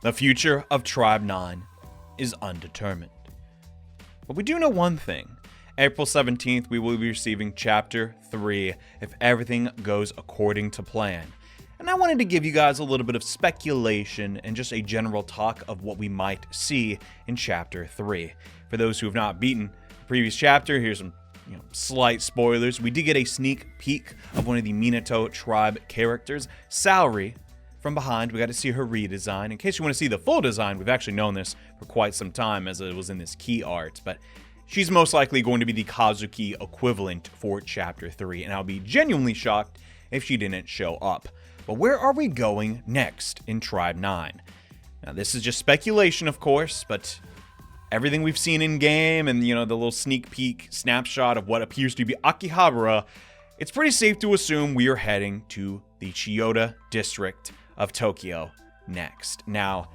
The future of Tribe 9 is undetermined. But we do know one thing. April 17th, we will be receiving Chapter 3 if everything goes according to plan. And I wanted to give you guys a little bit of speculation and just a general talk of what we might see in Chapter 3. For those who have not beaten the previous chapter, here's some slight spoilers. We did get a sneak peek of one of the Minato tribe characters, Salary, from behind. We got to see her redesign. In case you want to see the full design, we've actually known this for quite some time as it was in this key art, but she's most likely going to be the Kazuki equivalent for Chapter 3, and I'll be genuinely shocked if she didn't show up. But where are we going next in Tribe 9? Now, this is just speculation, of course, but everything we've seen in game and, the little sneak peek snapshot of what appears to be Akihabara, it's pretty safe to assume we are heading to the Chiyoda district of Tokyo next. Now,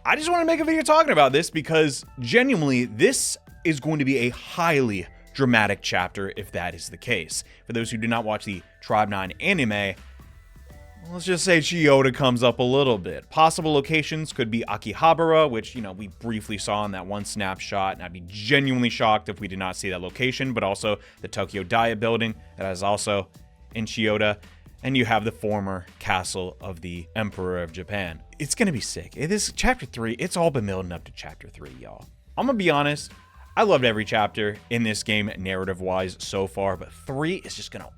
I just want to make a video talking about this because genuinely, this is going to be a highly dramatic chapter if that is the case. For those who do not watch the Tribe 9 anime, let's just say Chiyoda comes up a little bit. Possible locations could be Akihabara, which, we briefly saw in that one snapshot, and I'd be genuinely shocked if we did not see that location, but also the Tokyo Diet building that is also in Chiyoda, and you have the former castle of the Emperor of Japan. It's gonna be sick. This Chapter 3, it's all been building up to Chapter 3, y'all. I'm gonna be honest, I loved every chapter in this game narrative-wise so far, but 3 is just gonna...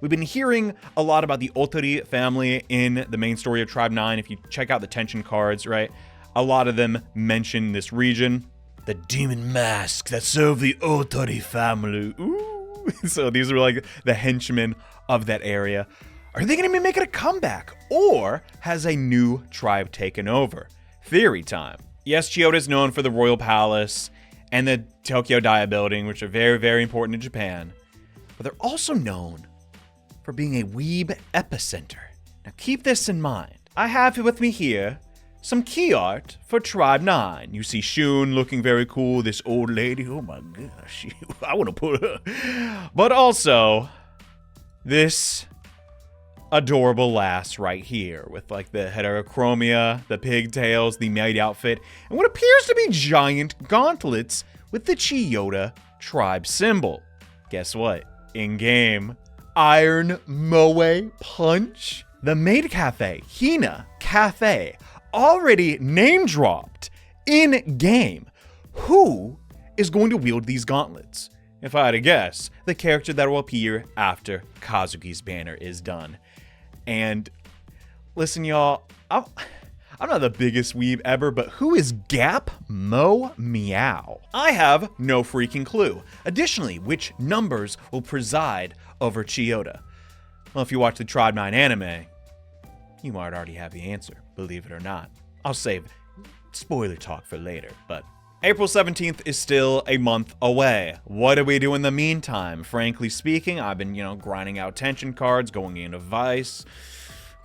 We've been hearing a lot about the Otori family in the main story of Tribe 9. If you check out the tension cards, right, a lot of them mention this region. The demon mask that served the Otori family. Ooh. So these are like the henchmen of that area. Are they going to be making a comeback? Or has a new tribe taken over? Theory time. Yes, Chiyoda is known for the Royal Palace and the Tokyo Diet building, which are very, very important in Japan. But they're also known for being a weeb epicenter. Now keep this in mind. I have with me here some key art for Tribe 9. You see Shun looking very cool, this old lady, oh my gosh, I want to put her. But also, this adorable lass right here with like the heterochromia, the pigtails, the maid outfit, and what appears to be giant gauntlets with the Chiyoda tribe symbol. Guess what? In-game, Iron Moe Punch. The maid cafe, Hina Cafe, already name dropped in game. Who is going to wield these gauntlets? If I had to guess, the character that will appear after Kazuki's banner is done. And listen, y'all, I'm not the biggest weeb ever, but who is Gap Mo Meow? I have no freaking clue. Additionally, which numbers will preside over Chiyoda? Well, if you watch the Tribe 9 anime, you might already have the answer, believe it or not. I'll save spoiler talk for later, but April 17th is still a month away. What do we do in the meantime? Frankly speaking, I've been, grinding out tension cards, going into Vice.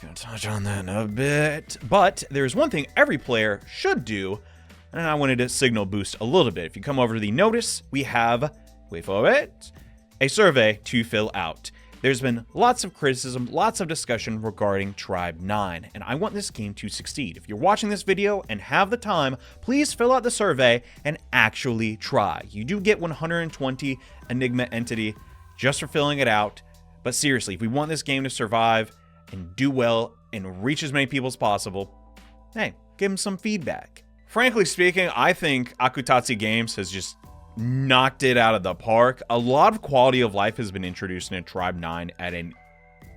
Gonna touch on that in a bit. But there's one thing every player should do, and I wanted to signal boost a little bit. If you come over to the notice, we have, wait for it, a survey to fill out. There's been lots of criticism, lots of discussion regarding Tribe 9, and I want this game to succeed. If you're watching this video and have the time, please fill out the survey and actually try. You do get 120 Enigma Entity just for filling it out, but seriously, if we want this game to survive and do well and reach as many people as possible, hey, give them some feedback. Frankly speaking, I think Akutatsu Games has just knocked it out of the park. A lot of quality of life has been introduced in Tribe 9 at an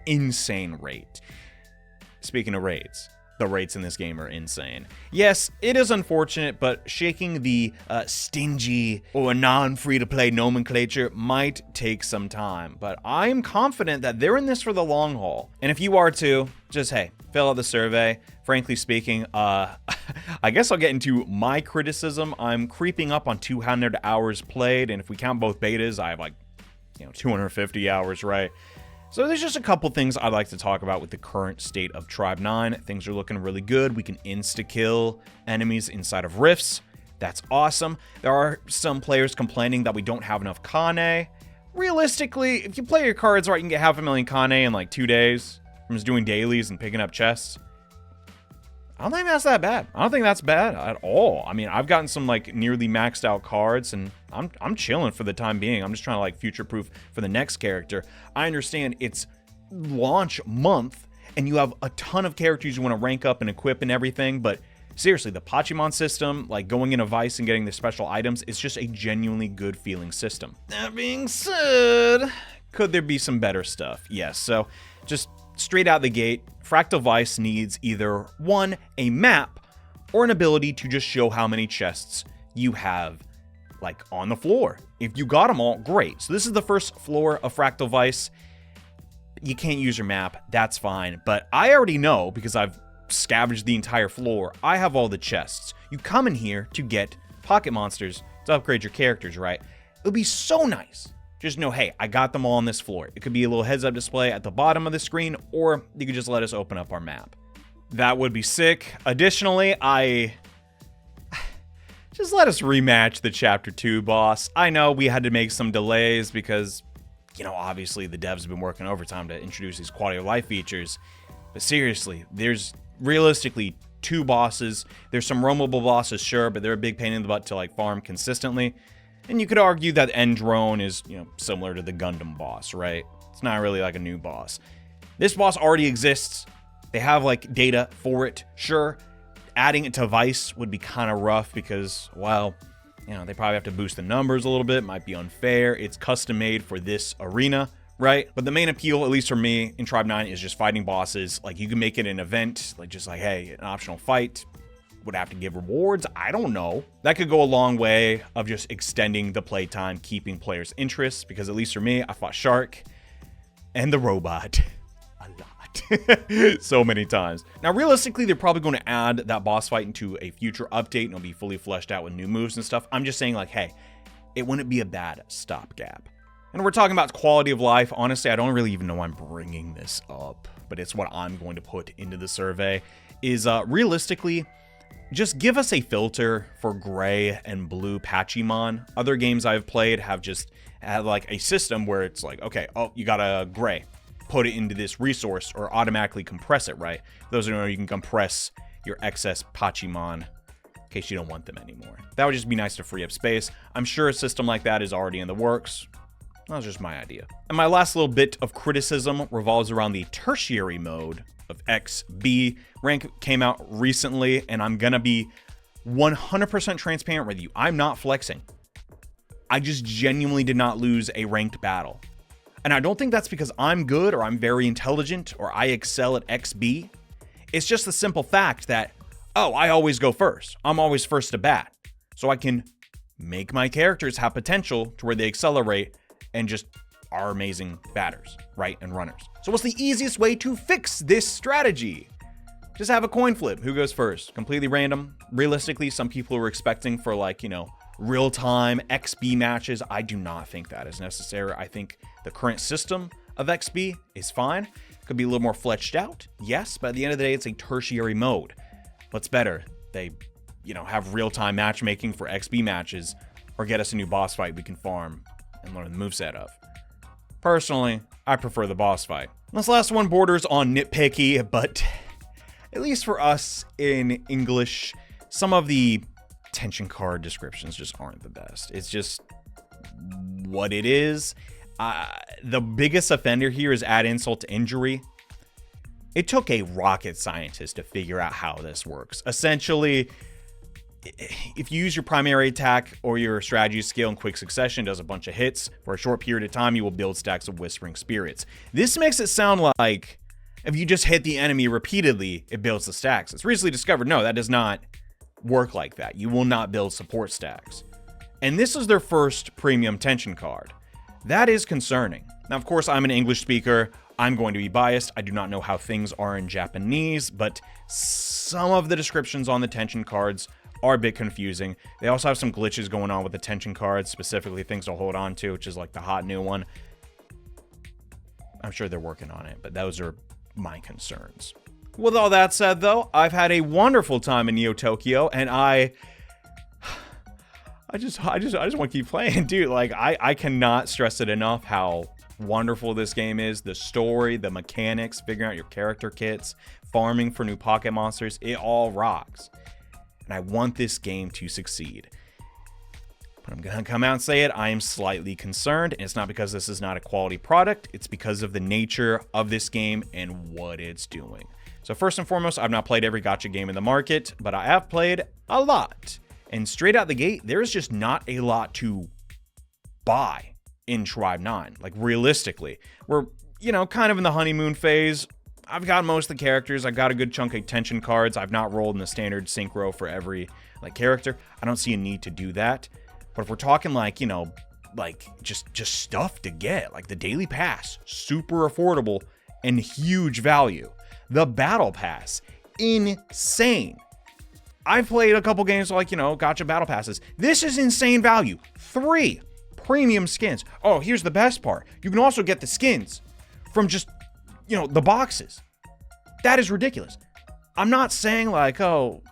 insane rate. Speaking of rates, the rates in this game are insane. Yes, it is unfortunate, but shaking the stingy or non-free-to-play nomenclature might take some time. But I'm confident that they're in this for the long haul. And if you are too, just, hey, fill out the survey. Frankly speaking, I guess I'll get into my criticism. I'm creeping up on 200 hours played, and if we count both betas, I have like, 250 hours, right? So there's just a couple things I'd like to talk about with the current state of Tribe 9. Things are looking really good. We can insta-kill enemies inside of rifts. That's awesome. There are some players complaining that we don't have enough Kane. Realistically, if you play your cards right, you can get 500,000 Kane in like 2 days from just doing dailies and picking up chests. I don't think that's that bad. I don't think that's bad at all. I mean, I've gotten some like nearly maxed out cards, and I'm chilling for the time being. I'm just trying to like future proof for the next character. I understand it's launch month, and you have a ton of characters you want to rank up and equip and everything, but seriously, the Pachimon system, like going into Vice and getting the special items, is just a genuinely good feeling system. That being said, could there be some better stuff? Yes, so just straight out the gate, Fractal Vice needs either one, a map, or an ability to just show how many chests you have like on the floor. If you got them all, great. So this is the first floor of Fractal Vice. You can't use your map, that's fine, but I already know because I've scavenged the entire floor. I have all the chests. You come in here to get pocket monsters to upgrade your characters, right? It would be so nice. Just know, hey, I got them all on this floor. It could be a little heads-up display at the bottom of the screen, or you could just let us open up our map. That would be sick. Additionally, just let us rematch the Chapter 2 boss. I know we had to make some delays because, you know, obviously the devs have been working overtime to introduce these quality of life features. But seriously, there's realistically 2 bosses. There's some roamable bosses, sure, but they're a big pain in the butt to like farm consistently. And you could argue that End Drone is, you know, similar to the Gundam boss, right? It's not really like a new boss. This boss already exists. They have like data for it, sure. Adding it to Vice would be kind of rough because, well, you know, they probably have to boost the numbers a little bit. Might be unfair. It's custom made for this arena, right? But the main appeal, at least for me, in Tribe 9 is just fighting bosses. Like, you can make it an event, like just like, hey, an optional fight. Would have to give rewards. I don't know. That could go a long way of just extending the playtime, keeping players' interest, because at least for me, I fought Shark and the robot a lot. So many times. Now, realistically, they're probably going to add that boss fight into a future update, and it'll be fully fleshed out with new moves and stuff. I'm just saying, like, hey, it wouldn't be a bad stopgap. And we're talking about quality of life. Honestly, I don't really even know why I'm bringing this up, but it's what I'm going to put into the survey, is realistically, just give us a filter for gray and blue Pachimon. Other games I've played have just had like a system where it's like, okay, oh, you got a gray, put it into this resource or automatically compress it, right? For those who don't know, you can compress your excess Pachimon in case you don't want them anymore. That would just be nice to free up space. I'm sure a system like that is already in the works. That was just my idea. And my last little bit of criticism revolves around the tertiary mode of XB. Rank came out recently, and I'm gonna be 100% transparent with you. I'm not flexing. I just genuinely did not lose a ranked battle. And I don't think that's because I'm good or I'm very intelligent or I excel at XB. It's just the simple fact that, oh, I always go first. I'm always first to bat. So I can make my characters have potential to where they accelerate and just are amazing batters, right, and runners. So what's the easiest way to fix this strategy? Just have a coin flip. Who goes first? Completely random. Realistically, some people were expecting for like, you know, real-time XB matches. I do not think that is necessary. I think the current system of XB is fine. Could be a little more fleshed out, yes, but at the end of the day, it's a tertiary mode. What's better? They, you know, have real-time matchmaking for XB matches, or get us a new boss fight we can farm and learn the moveset of. Personally, I prefer the boss fight. This last one borders on nitpicky, but at least for us in English, some of the tension card descriptions just aren't the best. It's just what it is. The biggest offender here is add insult to injury. It took a rocket scientist to figure out how this works. Essentially, if you use your primary attack or your strategy skill in quick succession, does a bunch of hits for a short period of time, you will build stacks of Whispering Spirits. This makes it sound like if you just hit the enemy repeatedly, it builds the stacks. It's recently discovered, no, that does not work like that. You will not build support stacks. And this is their first premium tension card. That is concerning. Now, of course, I'm an English speaker. I'm going to be biased. I do not know how things are in Japanese, but some of the descriptions on the tension cards are a bit confusing. They also have some glitches going on with the tension cards, specifically things to hold on to, which is like the hot new one. I'm sure they're working on it, but those are my concerns. With all that said, though, I've had a wonderful time in Neo Tokyo, and I just want to keep playing, dude. Like, I cannot stress it enough how wonderful this game is. The story, the mechanics, figuring out your character kits, farming for new pocket monsters. It all rocks. And I want this game to succeed. But I'm going to come out and say it. I am slightly concerned. And it's not because this is not a quality product. It's because of the nature of this game and what it's doing. So first and foremost, I've not played every gacha game in the market, but I have played a lot. And straight out the gate, there is just not a lot to buy in Tribe 9. Like, realistically, we're, you know, kind of in the honeymoon phase. I've got most of the characters. I've got a good chunk of tension cards. I've not rolled in the standard synchro for every, like, character. I don't see a need to do that. But if we're talking, like, you know, like, just stuff to get, like the daily pass, super affordable and huge value. The battle pass, insane. I've played a couple games like, you know, gacha battle passes. This is insane value. 3 premium skins. Oh, here's the best part. You can also get the skins from just, you know, the boxes. That is ridiculous. I'm not saying like, oh,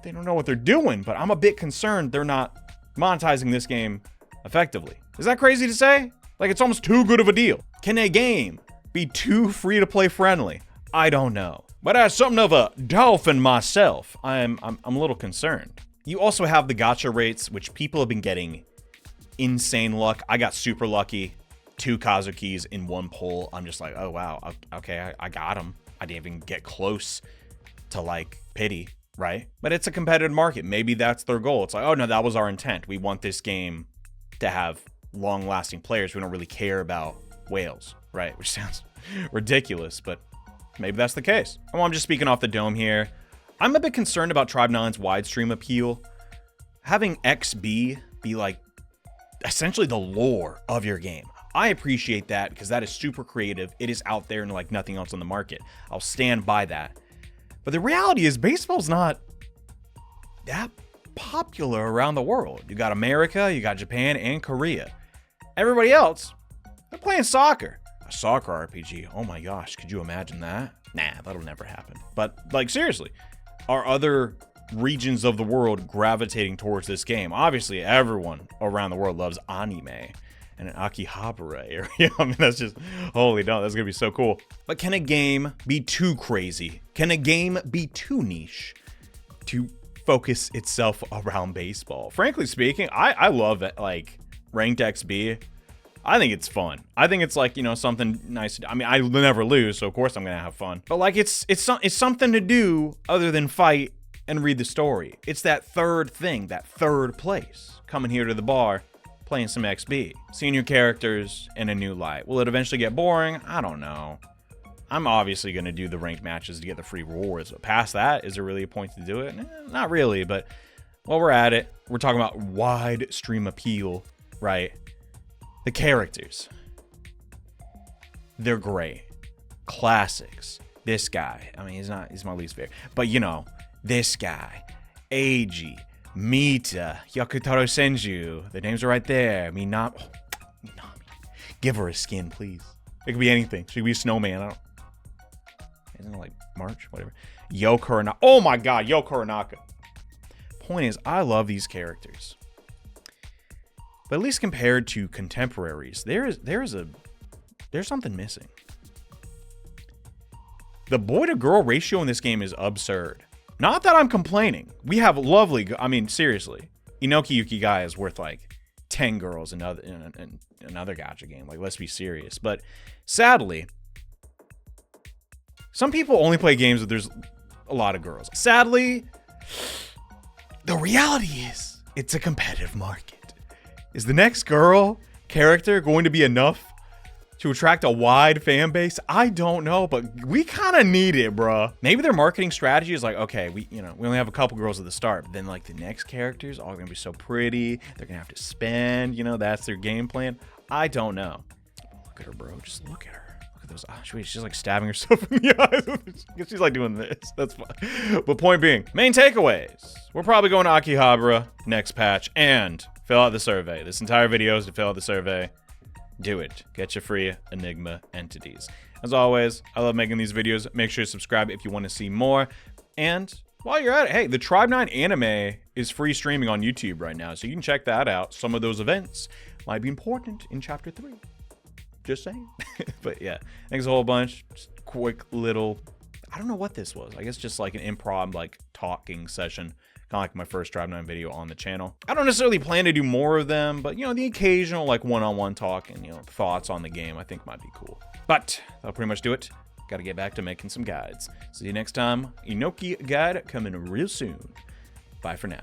they don't know what they're doing, but I'm a bit concerned they're not monetizing this game effectively. Is that crazy to say? Like, it's almost too good of a deal. Can a game be too free to play friendly? I don't know. But as something of a dolphin myself, I'm a little concerned. You also have the gacha rates, which people have been getting insane luck. I got super lucky. 2 Kazukis in 1 pull. I'm just like, oh wow, okay, I got them. I didn't even get close to like pity, right? But it's a competitive market. Maybe that's their goal. It's like, oh no, that was our intent. We want this game to have long-lasting players. We don't really care about whales, right? Which sounds ridiculous, but maybe that's the case. Well, I'm just speaking off the dome here. I'm a bit concerned about Tribe 9's wide stream appeal. Having XB be like essentially the lore of your game. I appreciate that because that is super creative. It is out there and like nothing else on the market. I'll stand by that. But the reality is baseball's not that popular around the world. You got America, you got Japan, and Korea. Everybody else, they're playing soccer. A soccer RPG. Oh my gosh, could you imagine that? Nah, that'll never happen. But like, seriously, are other regions of the world gravitating towards this game? Obviously, everyone around the world loves anime and an Akihabara area. I mean, that's just, holy no, that's gonna be so cool. But can a game be too crazy? Can a game be too niche to focus itself around baseball? Frankly speaking, I love it, like ranked XB. I think it's fun. I think it's like, you know, something nice to do. I mean, I never lose, so of course I'm gonna have fun. But like, it's something to do other than fight and read the story. It's that third thing, that third place. Coming here to the bar, playing some XB, seeing your characters in a new light. Will it eventually get boring? I don't know. I'm obviously gonna do the ranked matches to get the free rewards, but past that, is there really a point to do it? Not really, but while we're at it, we're talking about wide stream appeal, right? The characters, they're great. Classics. This guy, I mean, he's my least favorite, but you know, this guy, Eiji, Mita, Yakutaro Senju, the names are right there. Minami. Give her a skin, please. It could be anything. She could be a snowman. Isn't it like March? Whatever. Yo Kuronaka. Oh my god, Yo Kuronaka. Point is, I love these characters. But at least compared to contemporaries, there's something missing. The boy to girl ratio in this game is absurd. Not that I'm complaining. We have lovely, I mean, seriously. Inoki Yuki Guy is worth like 10 girls in another gacha game. Like, let's be serious. But sadly, some people only play games where there's a lot of girls. Sadly, the reality is it's a competitive market. Is the next girl character going to be enough to attract a wide fan base? I don't know, but we kind of need it, bruh. Maybe their marketing strategy is like, okay, we only have a couple girls at the start, but then like the next characters are gonna be so pretty, they're gonna have to spend, that's their game plan. I don't know. Look at her, bro. Just look at her. Look at those eyes. She's like stabbing herself in the eyes. She's like doing this. That's fine. But point being, main takeaways. We're probably going to Akihabara next patch and fill out the survey. This entire video is to fill out the survey. Do it. Get your free Enigma entities. As always, I love making these videos. Make sure to subscribe if you want to see more. And while you're at it, hey, the Tribe 9 anime is free streaming on YouTube right now, so you can check that out. Some of those events might be important in Chapter 3. Just saying. But yeah, thanks a whole bunch. Just quick little I don't know what this was. I guess just like an improv, like talking session. Kind of like my first Tribe 9 video on the channel. I don't necessarily plan to do more of them, but, you know, the occasional, like, one-on-one talk and, you know, thoughts on the game I think might be cool. But that'll pretty much do it. Gotta get back to making some guides. See you next time. Inoki guide coming real soon. Bye for now.